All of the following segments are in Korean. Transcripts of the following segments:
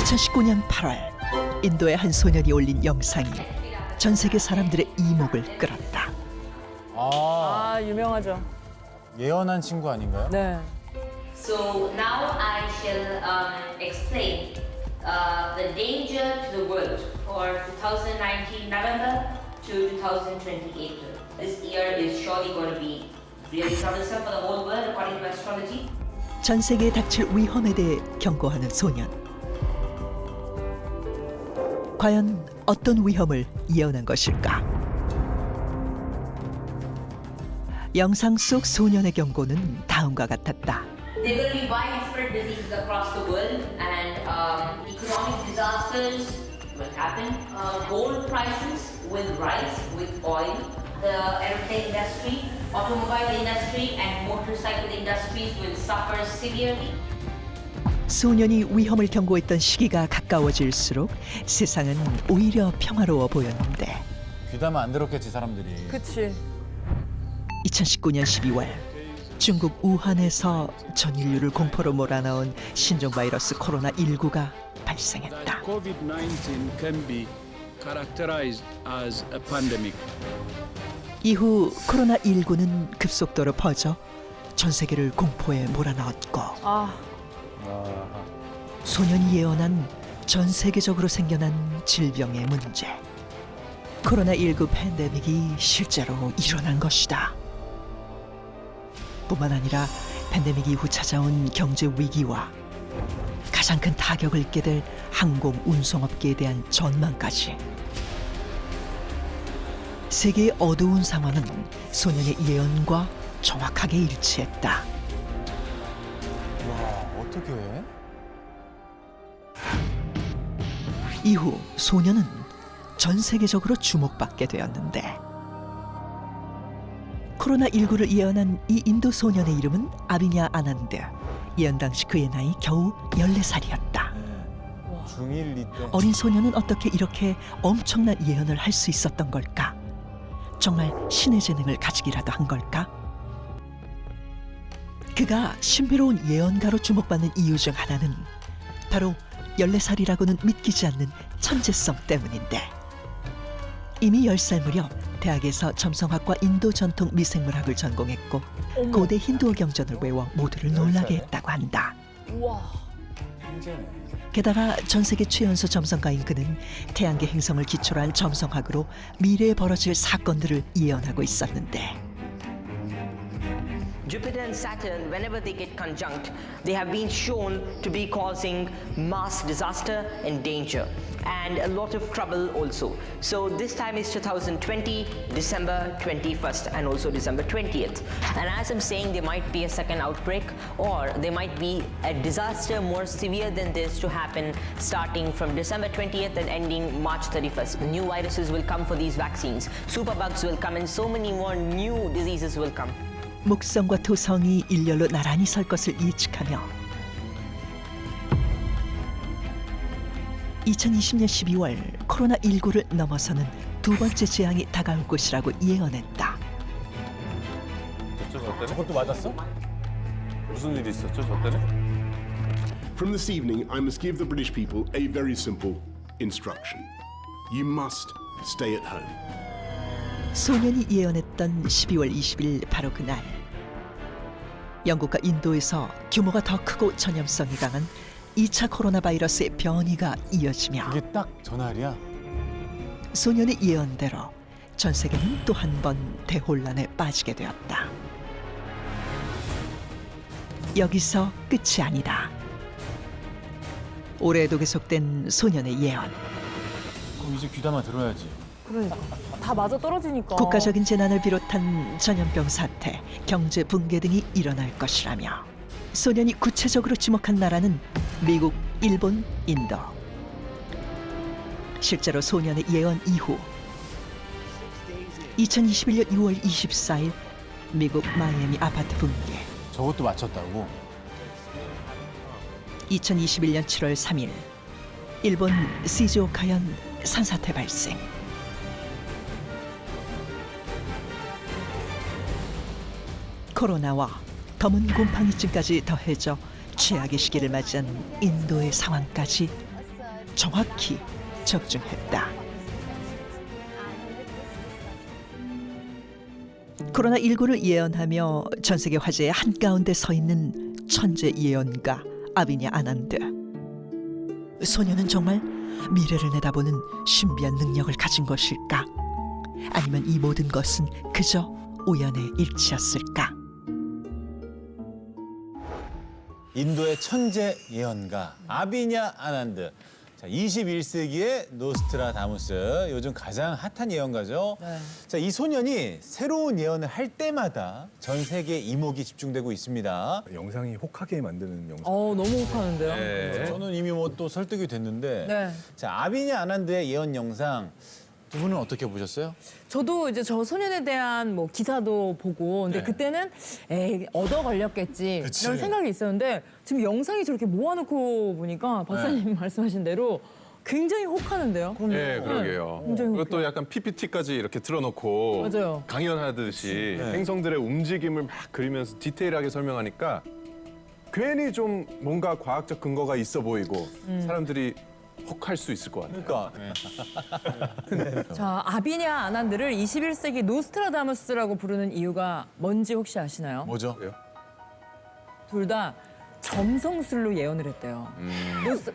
2019년 8월 인도의 한 소년이 올린 영상이 전 세계 사람들의 이목을 끌었다. 아, 유명하죠. 예언한 친구 아닌가요? 네. So now I shall explain the danger to the world for 2019 November to 2020 April. This year is surely going to be really troublesome for the whole world according to astrology. 전 세계에 닥칠 위험에 대해 경고하는 소년. 과연 어떤 위험을 예언한 것일까? 영상 속 소년의 경고는 다음과 같았다. There will be widespread diseases across the world and economic disasters will happen. Gold prices will rise with oil. The airplane industry, automobile industry and motorcycle industries will suffer severely. 소년이 위험을 경고했던 시기가 가까워질수록 세상은 오히려 평화로워 보였는데 귀담아 안 들었겠지 사람들이. 그치. 2019년 12월 중국 우한에서 전 인류를 공포로 몰아넣은 신종 바이러스 코로나19가 발생했다. COVID-19 can be characterized as a pandemic. 이후 코로나19는 급속도로 퍼져 전 세계를 공포에 몰아넣었고 소년이 예언한 전 세계적으로 생겨난 질병의 문제. 코로나19 팬데믹이 실제로 일어난 것이다. 뿐만 아니라 팬데믹 이후 찾아온 경제 위기와 가장 큰 타격을 입게 될 항공 운송업계에 대한 전망까지. 세계의 어두운 상황은 소년의 예언과 정확하게 일치했다. 와, 어떻게 해? 이후 소년은 전 세계적으로 주목받게 되었는데 코로나19를 예언한 이 인도 소년의 이름은 아비냐 아난드. 예언 당시 그의 나이 겨우 14살이었다. 중1 이때. 어린 소년은 어떻게 이렇게 엄청난 예언을 할 수 있었던 걸까? 정말 신의 재능을 가지기라도 한 걸까? 그가 신비로운 예언가로 주목받는 이유 중 하나는 바로 14살이라고는 믿기지 않는 천재성 때문인데 이미 10살 무렵 대학에서 점성학과 인도 전통 미생물학을 전공했고 고대 힌두어 경전을 외워 모두를 놀라게 했다고 한다. 우와. 천재네. 게다가 전 세계 최연소 점성가인 그는 태양계 행성을 기초로 한 점성학으로 미래에 벌어질 사건들을 예언하고 있었는데 Jupiter and Saturn, whenever they get conjunct, they have been shown to be causing mass disaster and danger and a lot of trouble also. So this time is 2020, December 21st and also December 20th. And as I'm saying, there might be a second outbreak or there might be a disaster more severe than this to happen starting from December 20th and ending March 31st. New viruses will come for these vaccines. Superbugs will come and so many more new diseases will come. 목성과 토성이 일렬로 나란히 설 것을 예측하며 2020년 12월 코로나19를 넘어서는 두 번째 재앙이 다가올 것이라고 예언했다. 저 때는? 저것도 맞았어? 무슨 일이 있었죠, 저 때는? From this evening, I must give the British people a very simple instruction. You must stay at home. 소년이 예언했던 12월 20일 바로 그날 영국과 인도에서 규모가 더 크고 전염성이 강한 2차 코로나 바이러스의 변이가 이어지며 이게 딱 전날이야? 소년의 예언대로 전 세계는 또 한 번 대혼란에 빠지게 되었다. 여기서 끝이 아니다. 올해에도 계속된 소년의 예언. 그럼 이제 귀담아 들어야지. 그러니까. 다 맞아 떨어지니까. 국가적인 재난을 비롯한 전염병 사태, 경제 붕괴 등이 일어날 것이라며 소년이 구체적으로 지목한 나라는 미국, 일본, 인도. 실제로 소년의 예언 이후 2021년 6월 24일 미국 마이애미 아파트 붕괴, 저것도 맞췄다고? 2021년 7월 3일 일본 시즈오카현 산사태 발생. 코로나와 검은 곰팡이증까지 더해져 최악의 시기를 맞이한 인도의 상황까지 정확히 적중했다. 코로나19를 예언하며 전 세계 화제의 한가운데 서 있는 천재 예언가 아비냐 아난드. 소녀는 정말 미래를 내다보는 신비한 능력을 가진 것일까? 아니면 이 모든 것은 그저 우연의 일치였을까? 인도의 천재 예언가 아비냐 아난드. 자, 21세기의 노스트라다무스. 요즘 가장 핫한 예언가죠. 네. 자, 이 소년이 새로운 예언을 할 때마다 전 세계에 이목이 집중되고 있습니다. 영상이 혹하게 만드는 영상. 너무 혹하는데요. 네. 저는 이미 뭐 또 설득이 됐는데. 네. 자, 아비냐 아난드의 예언 영상 두 분은 어떻게 보셨어요? 저도 이제 저 소년에 대한 뭐 기사도 보고 근데 네. 그때는 에이 얻어 걸렸겠지 그치. 이런 생각이 있었는데 지금 영상이 저렇게 모아놓고 보니까 박사님 말씀하신 대로 굉장히 혹하는데요. 네, 그러게요. 굉장히 그것도 약간 PPT까지 이렇게 틀어놓고 맞아요. 강연하듯이 네. 행성들의 움직임을 막 그리면서 디테일하게 설명하니까 괜히 좀 뭔가 과학적 근거가 있어 보이고 사람들이 혹할 수 있을 것 같아요. 그러니까 자, 아비냐 아난드를 21세기 노스트라다무스라고 부르는 이유가 뭔지 혹시 아시나요? 뭐죠? 그래요? 둘 다 점성술로 예언을 했대요. 노스...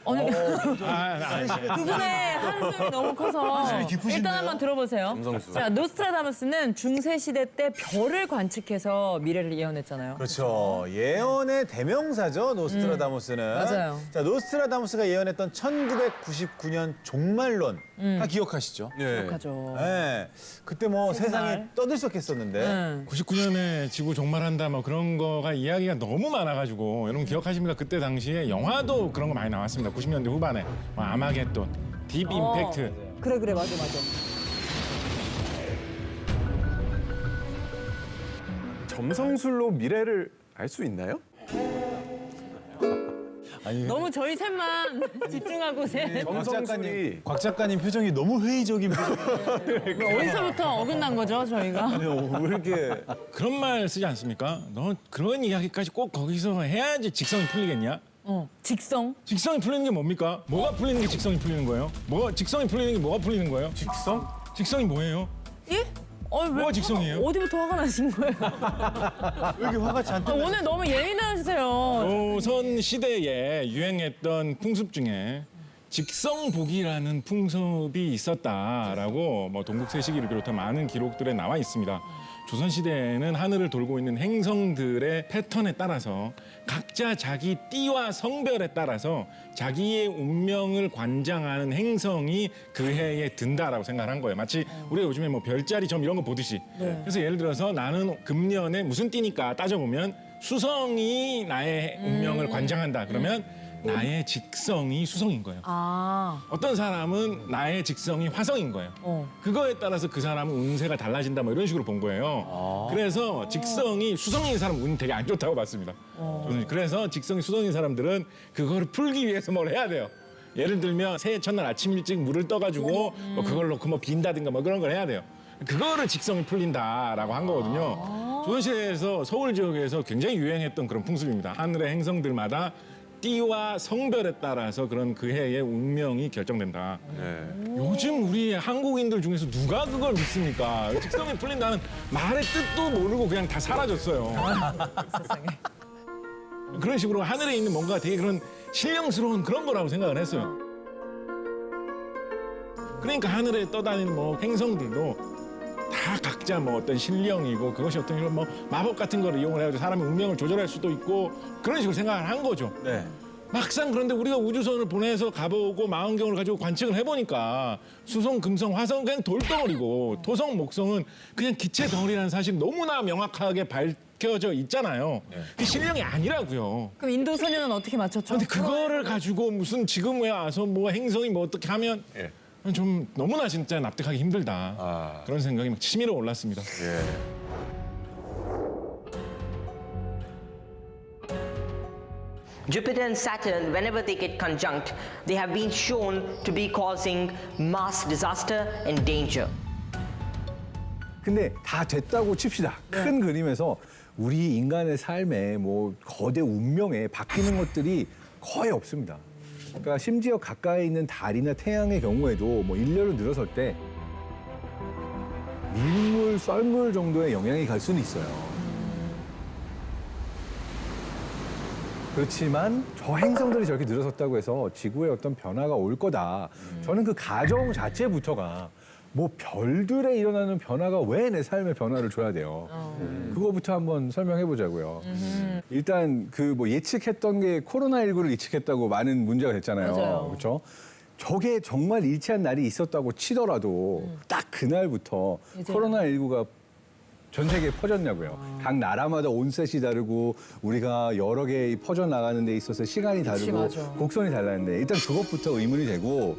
아니, 두 분의 한숨이 너무 커서 일단 한번 들어보세요. 점성술. 자, 노스트라다무스는 중세 시대 때 별을 관측해서 미래를 예언했잖아요. 그렇죠. 예언의 대명사죠, 노스트라다무스는. 맞아요. 자, 노스트라다무스가 예언했던 1999년 종말론. 다 기억하시죠? 네. 기억하죠. 네. 그때 뭐 세상이 떠들썩했었는데. 네. 99년에 지구 종말한다 뭐 그런 거가 이야기가 너무 많아가지고 여러분 기억하십니까? 그때 당시에 영화도 그런 거 많이 나왔습니다. 90년대 후반에 뭐 아마겟돈, 딥 임팩트. 그래, 맞아. 점성술로 미래를 알 수 있나요? 아니, 너무 저희 셋만 집중하고 점성술이 곽 작가님 표정이 너무 회의적인 표정이. 어디서부터 어긋난 거죠, 저희가? 왜 이렇게. 그런 말 쓰지 않습니까? 너 그런 이야기까지 꼭 거기서 해야지 직성이 풀리겠냐? 직성. 직성이 풀리는 게 뭡니까? 뭐가 풀리는 게 직성이 풀리는 거예요? 직성이 풀리는 게 뭐가 풀리는 거예요? 직성? 직성이 뭐예요? 예? 왜 뭐가 직성이에요? 어디부터 화가 나신 거예요? 왜 이렇게 화가 잔뜩. 오늘 너무 예민하세요. 조선 시대에 유행했던 풍습 중에 직성복이라는 풍습이 있었다라고 뭐 동국세시기를 비롯한 많은 기록들에 나와 있습니다. 조선 시대에는 하늘을 돌고 있는 행성들의 패턴에 따라서 각자 자기 띠와 성별에 따라서 자기의 운명을 관장하는 행성이 그 해에 든다라고 생각한 거예요. 마치 우리가 요즘에 뭐 별자리 점 이런 거 보듯이. 그래서 예를 들어서 나는 금년에 무슨 띠니까 따져보면 수성이 나의 운명을 관장한다. 그러면 나의 직성이 수성인 거예요. 어떤 사람은 나의 직성이 화성인 거예요. 그거에 따라서 그 사람은 운세가 달라진다 뭐 이런 식으로 본 거예요. 그래서 직성이 수성인 사람 운이 되게 안 좋다고 봤습니다. 그래서 직성이 수성인 사람들은 그거를 풀기 위해서 뭘 해야 돼요. 예를 들면 새해 첫날 아침 일찍 물을 떠가지고 뭐 그걸 놓고 뭐 빈다든가 뭐 그런 걸 해야 돼요. 그거를 직성이 풀린다라고 한 거거든요. 조선시대에서 서울 지역에서 굉장히 유행했던 그런 풍습입니다. 하늘의 행성들마다 띠와 성별에 따라서 그런 그 해의 운명이 결정된다. 요즘 우리 한국인들 중에서 누가 그걸 믿습니까? 직성이 풀린다는 말의 뜻도 모르고 그냥 다 사라졌어요. 그런 식으로 하늘에 있는 뭔가 되게 그런 신령스러운 그런 거라고 생각을 했어요. 그러니까 하늘에 떠다니는 뭐 행성들도 다 각자 뭐 어떤 신령이고 그것이 어떤 이런 뭐 마법 같은 거를 이용을 해가지고 사람의 운명을 조절할 수도 있고 그런 식으로 생각을 한 거죠. 네. 막상 그런데 우리가 우주선을 보내서 가보고 망원경을 가지고 관측을 해보니까 수성, 금성, 화성 그냥 돌덩어리고 토성, 목성은 그냥 기체 덩어리라는 사실이 너무나 명확하게 밝혀져 있잖아요. 그게 신령이 아니라고요. 그럼 인도 소녀는 어떻게 맞췄죠? 근데 그거를 가지고 무슨 지금 왜 와서 뭐 행성이 뭐 어떻게 하면 좀 너무나 진짜 납득하기 힘들다. 그런 생각이 막 치밀어 올랐습니다. Jupiter and Saturn, whenever they get conjunct, they have been shown to be causing mass disaster and danger. 근데 다 됐다고 칩시다. 큰 그림에서 우리 인간의 삶에 뭐 거대 운명에 바뀌는 것들이 거의 없습니다. 그러니까 심지어 가까이 있는 달이나 태양의 경우에도 뭐 일렬로 늘어설 때 밀물, 썰물 정도의 영향이 갈 수는 있어요. 그렇지만 저 행성들이 저렇게 늘어섰다고 해서 지구에 어떤 변화가 올 거다. 저는 그 가정 자체부터가 뭐 별들에 일어나는 변화가 왜 내 삶에 변화를 줘야 돼요. 그거부터 한번 설명해 보자고요. 일단 그 뭐 예측했던 게 코로나19를 예측했다고 많은 문제가 됐잖아요. 맞아요. 그렇죠? 저게 정말 일치한 날이 있었다고 치더라도 딱 그날부터 맞아요. 코로나19가 전 세계에 퍼졌냐고요. 각 나라마다 온셋이 다르고 우리가 여러 개 퍼져나가는 데 있어서 시간이 다르고 맞아. 곡선이 달랐는데 일단 그것부터 의문이 되고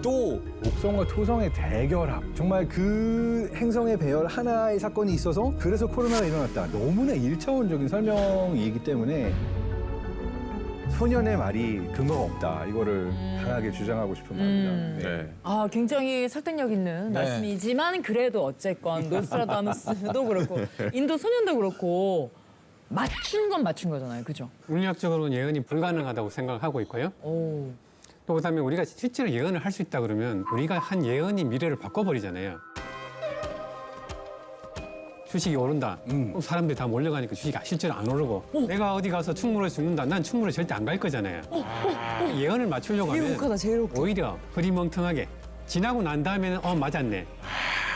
또 목성과 토성의 대결합. 정말 그 행성의 배열 하나의 사건이 있어서 그래서 코로나가 일어났다. 너무나 일차원적인 설명이기 때문에 소년의 말이 근거가 없다. 이거를 강하게 주장하고 싶은 말입니다. 네. 아, 굉장히 설득력 있는 네. 말씀이지만 그래도 어쨌건 노스트라다무스도 그렇고 인도 소년도 그렇고 맞춘 건 맞춘 거잖아요. 그죠? 물리학적으로는 예언이 불가능하다고 생각하고 있고요. 오. 또 그다음에 우리가 실제로 예언을 할 수 있다 그러면 우리가 한 예언이 미래를 바꿔버리잖아요. 주식이 오른다. 그럼 사람들이 다 몰려가니까 주식이 실제로 안 오르고 내가 어디 가서 충무로에 죽는다. 난 충무로에 절대 안 갈 거잖아요. 예언을 맞추려고 제일 하면 혹하다, 제일 혹해. 오히려 흐리멍텅하게 지나고 난 다음에는 맞았네.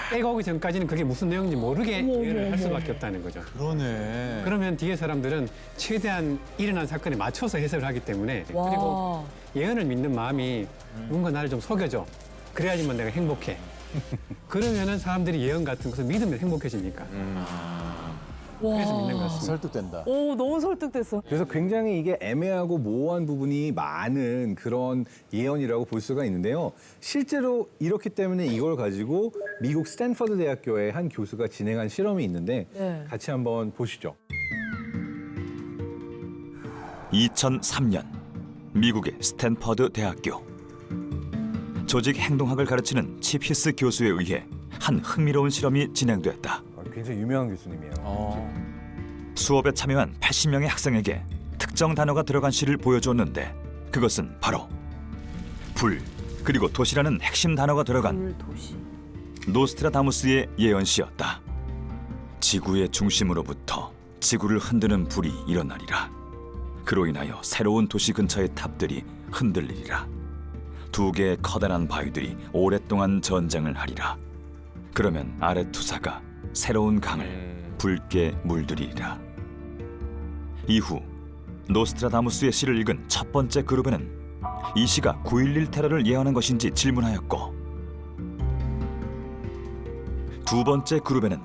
때가 오기 전까지는 그게 무슨 내용인지 모르게 예언을 할 수밖에 없다는 거죠. 그러네. 그러면 뒤에 사람들은 최대한 일어난 사건에 맞춰서 해석을 하기 때문에 와. 그리고 예언을 믿는 마음이 누군가 나를 좀 속여줘. 그래야지만 내가 행복해. 그러면은 사람들이 예언 같은 것을 믿으면 행복해지니까. 그래서 믿는 것 같습니다. 설득된다. 오, 너무 설득됐어. 그래서 굉장히 이게 애매하고 모호한 부분이 많은 그런 예언이라고 볼 수가 있는데요. 실제로 이렇기 때문에 이걸 가지고 미국 스탠퍼드 대학교의 한 교수가 진행한 실험이 있는데 네. 같이 한번 보시죠. 2003년 미국의 스탠퍼드 대학교 조직 행동학을 가르치는 치피스 교수에 의해 한 흥미로운 실험이 진행됐다. 굉장히 유명한 교수님이에요. 수업에 참여한 80명의 학생에게 특정 단어가 들어간 시를 보여주었는데 그것은 바로 불 그리고 도시라는 핵심 단어가 들어간 노스트라다무스의 예언시였다. 지구의 중심으로부터 지구를 흔드는 불이 일어나리라. 그로 인하여 새로운 도시 근처의 탑들이 흔들리리라. 두 개의 커다란 바위들이 오랫동안 전쟁을 하리라. 그러면 아레투사가 새로운 강을 붉게 물들이리라. 이후 노스트라다무스의 시를 읽은 첫 번째 그룹에는 이 시가 9.11 테러를 예언한 것인지 질문하였고 두 번째 그룹에는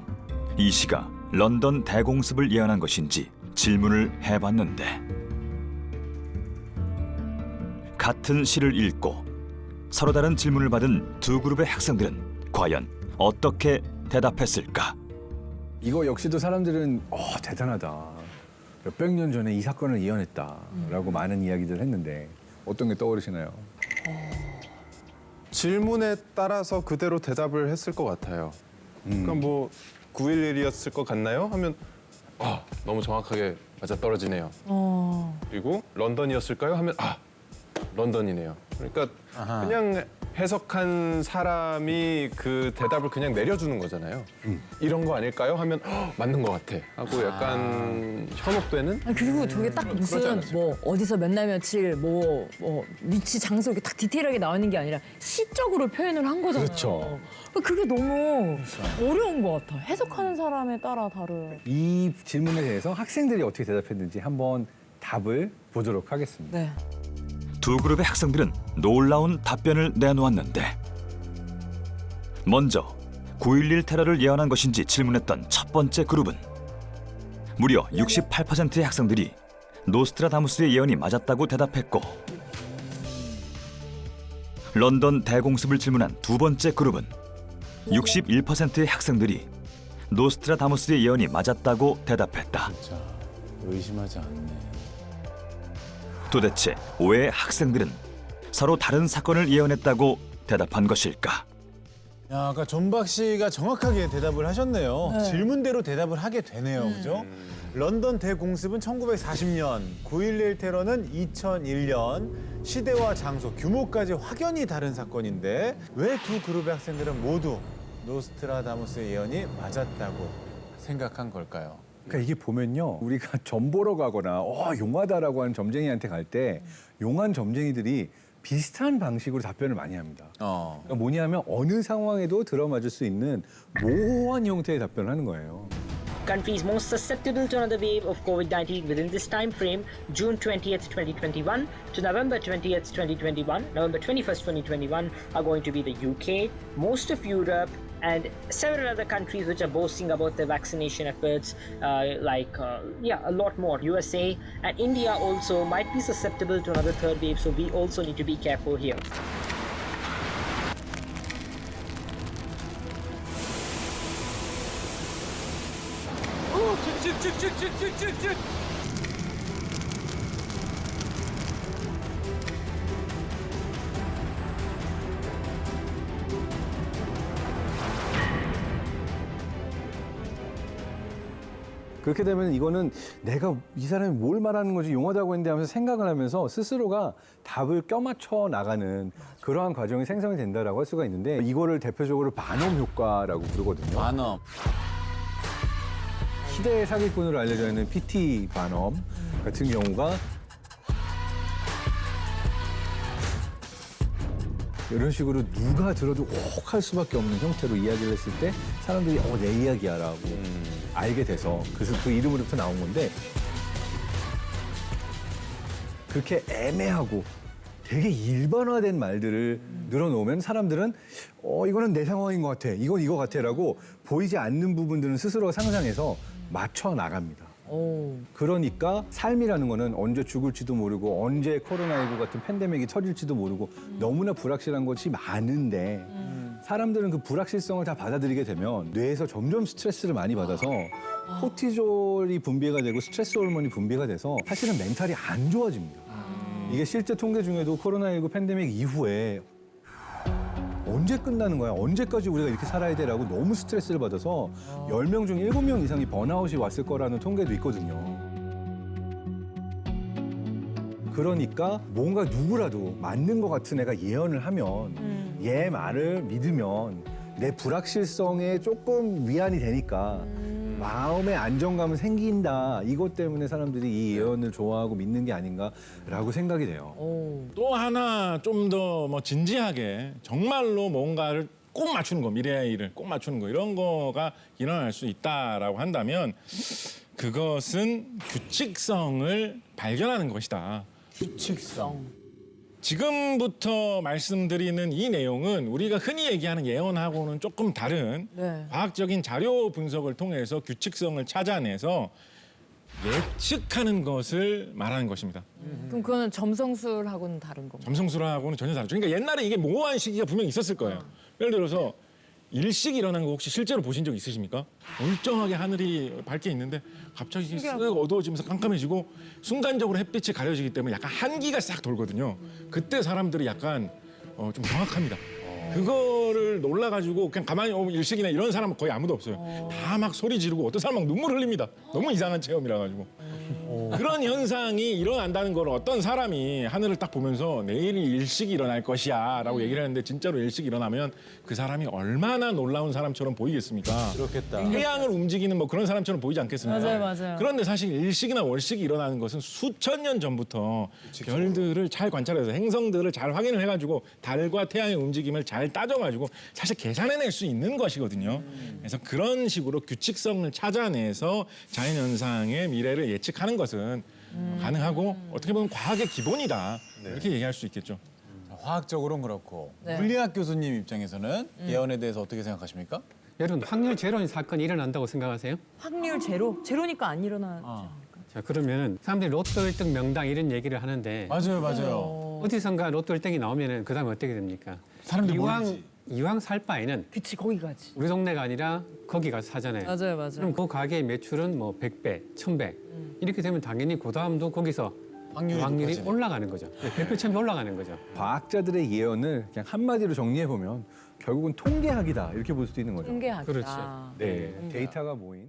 이 시가 런던 대공습을 예언한 것인지 질문을 해봤는데 같은 시를 읽고 서로 다른 질문을 받은 두 그룹의 학생들은 과연 어떻게 대답했을까? 이거 역시도 사람들은 대단하다. 몇백 년 전에 이 사건을 예언했다라고 많은 이야기들을 했는데 어떤 게 떠오르시나요? 질문에 따라서 그대로 대답을 했을 것 같아요. 그러니까 뭐 9.11이었을 것 같나요? 하면 너무 정확하게 맞아떨어지네요. 그리고 런던이었을까요? 하면 런던이네요. 그러니까 그냥 해석한 사람이 그 대답을 그냥 내려주는 거잖아요. 이런 거 아닐까요? 하면 맞는 것 같아 하고 약간 현혹되는? 아니, 그리고 저게 딱 그러지 무슨 않았을까? 뭐 어디서 몇 날 며칠 뭐 위치 장소 이렇게 딱 디테일하게 나와 있는 게 아니라 시적으로 표현을 한 거잖아요. 그렇죠. 그게 너무 어려운 것 같아. 해석하는 사람에 따라 다른. 이 질문에 대해서 학생들이 어떻게 대답했는지 한번 답을 보도록 하겠습니다. 네. 두 그룹의 학생들은 놀라운 답변을 내놓았는데 먼저 9.11 테러를 예언한 것인지 질문했던 첫 번째 그룹은 무려 68%의 학생들이 노스트라다무스의 예언이 맞았다고 대답했고 런던 대공습을 질문한 두 번째 그룹은 61%의 학생들이 노스트라다무스의 예언이 맞았다고 대답했다. 진짜 의심하지 않네. 도대체 왜 학생들은 서로 다른 사건을 예언했다고 대답한 것일까? 야, 아까 존박 씨가 정확하게 대답을 하셨네요. 네. 질문대로 대답을 하게 되네요, 그죠? 런던 대공습은 1940년, 9.11 테러는 2001년, 시대와 장소, 규모까지 확연히 다른 사건인데 왜 두 그룹의 학생들은 모두 노스트라다무스의 예언이 맞았다고 생각한 걸까요? 그러니까 이게 보면요, 우리가 점 보러 가거나 용하다라고 하는 점쟁이한테 갈 때 용한 점쟁이들이 비슷한 방식으로 답변을 많이 합니다. 그러니까 뭐냐면 어느 상황에도 들어맞을 수 있는 모호한 형태의 답변을 하는 거예요. Countries most susceptible to another wave of COVID-19 within this time frame, June 20th, 2021 to November 20th, 2021, November 21st, 2021, are going to be the UK, most of Europe, and several other countries which are boasting about their vaccination efforts, a lot more. USA and India also might be susceptible to another third wave, so we also need to be careful here. 그렇게 되면 이거는 내가 이 사람이 뭘 말하는 건지 용하다고 했는데 하면서 생각을 하면서 스스로가 답을 껴맞춰 나가는 그러한 과정이 생성이 된다라고 할 수가 있는데 이거를 대표적으로 반엄 효과라고 부르거든요. 반엄. 시대의 사기꾼으로 알려져 있는 PT 반엄 같은 경우가 이런 식으로 누가 들어도 옥할 수밖에 없는 형태로 이야기를 했을 때 사람들이 내 이야기야라고 알게 돼서 그래서 그 이름으로부터 나온 건데 그렇게 애매하고 되게 일반화된 말들을 늘어놓으면 사람들은 이거는 내 상황인 것 같아, 이건 이거 같아라고 보이지 않는 부분들은 스스로가 상상해서 맞춰 나갑니다. 그러니까 삶이라는 거는 언제 죽을지도 모르고 언제 코로나19 같은 팬데믹이 터질지도 모르고 너무나 불확실한 것이 많은데 사람들은 그 불확실성을 다 받아들이게 되면 뇌에서 점점 스트레스를 많이 받아서 코티졸이 분비가 되고 스트레스 호르몬이 분비가 돼서 사실은 멘탈이 안 좋아집니다. 이게 실제 통계 중에도 코로나19 팬데믹 이후에 언제 끝나는 거야? 언제까지 우리가 이렇게 살아야 돼라고 너무 스트레스를 받아서 10명 중 7명 이상이 번아웃이 왔을 거라는 통계도 있거든요. 그러니까 뭔가 누구라도 맞는 것 같은 애가 예언을 하면 얘 말을 믿으면 내 불확실성에 조금 위안이 되니까 마음의 안정감은 생긴다. 이것 때문에 사람들이 이 예언을 좋아하고 믿는 게 아닌가라고 생각이 돼요. 또 하나 좀 더 진지하게 정말로 뭔가를 꼭 맞추는 거, 미래의 일을 꼭 맞추는 거 이런 거가 일어날 수 있다라고 한다면 그것은 규칙성을 발견하는 것이다. 규칙성. 지금부터 말씀드리는 이 내용은 우리가 흔히 얘기하는 예언하고는 조금 다른 과학적인 자료 분석을 통해서 규칙성을 찾아내서 예측하는 것을 말하는 것입니다. 그럼 그거는 점성술하고는 다른 건가요? 점성술하고는 전혀 다르죠. 그러니까 옛날에 이게 모호한 시기가 분명히 있었을 거예요. 예를 들어서 일식이 일어난 거 혹시 실제로 보신 적 있으십니까? 멀쩡하게 하늘이 밝게 있는데 갑자기 쓱 어두워지면서 깜깜해지고 순간적으로 햇빛이 가려지기 때문에 약간 한기가 싹 돌거든요. 그때 사람들이 약간 좀 정확합니다. 그거를 놀라가지고 그냥 가만히 일식이나 이런 사람은 거의 아무도 없어요. 다 막 소리 지르고 어떤 사람은 막 눈물 흘립니다. 너무 이상한 체험이라 가지고. 그런 현상이 일어난다는 걸 어떤 사람이 하늘을 딱 보면서 내일이 일식이 일어날 것이야 라고 얘기를 하는데 진짜로 일식이 일어나면 그 사람이 얼마나 놀라운 사람처럼 보이겠습니까? 그렇겠다. 태양을 움직이는 뭐 그런 사람처럼 보이지 않겠습니까? 맞아요. 그런데 사실 일식이나 월식이 일어나는 것은 수천 년 전부터 별들을 잘 관찰해서 행성들을 잘 확인을 해가지고 달과 태양의 움직임을 잘 따져가지고 사실 계산해낼 수 있는 것이거든요. 그래서 그런 식으로 규칙성을 찾아내서 자연현상의 미래를 예측하는 것은 가능하고 어떻게 보면 과학의 기본이다. 이렇게 얘기할 수 있겠죠. 화학적으로는 그렇고 물리학 교수님 입장에서는 예언에 대해서 어떻게 생각하십니까? 여러분 확률 제로인 사건이 일어난다고 생각하세요? 확률 제로? 제로니까 안 일어나지 않을까? 자 그러면 사람들이 로또 1등 명당 이런 얘기를 하는데 맞아요. 어디선가 로또 1등이 나오면은 그다음에 어떻게 됩니까? 사람들이 모이지. 이왕 살 바에는 그치 거기 가지. 우리 동네가 아니라 거기 가서 사잖아요. 맞아요. 그럼 그 가게의 매출은 뭐 100배, 1000배 이렇게 되면 당연히 그 다음도 거기서 확률이 올라가는 거죠. 100배, 1000배 올라가는 거죠. 과학자들의 예언을 그냥 한마디로 정리해 보면 결국은 통계학이다 이렇게 볼 수도 있는 거죠. 통계학이다. 그렇지. 네, 데이터가 모인.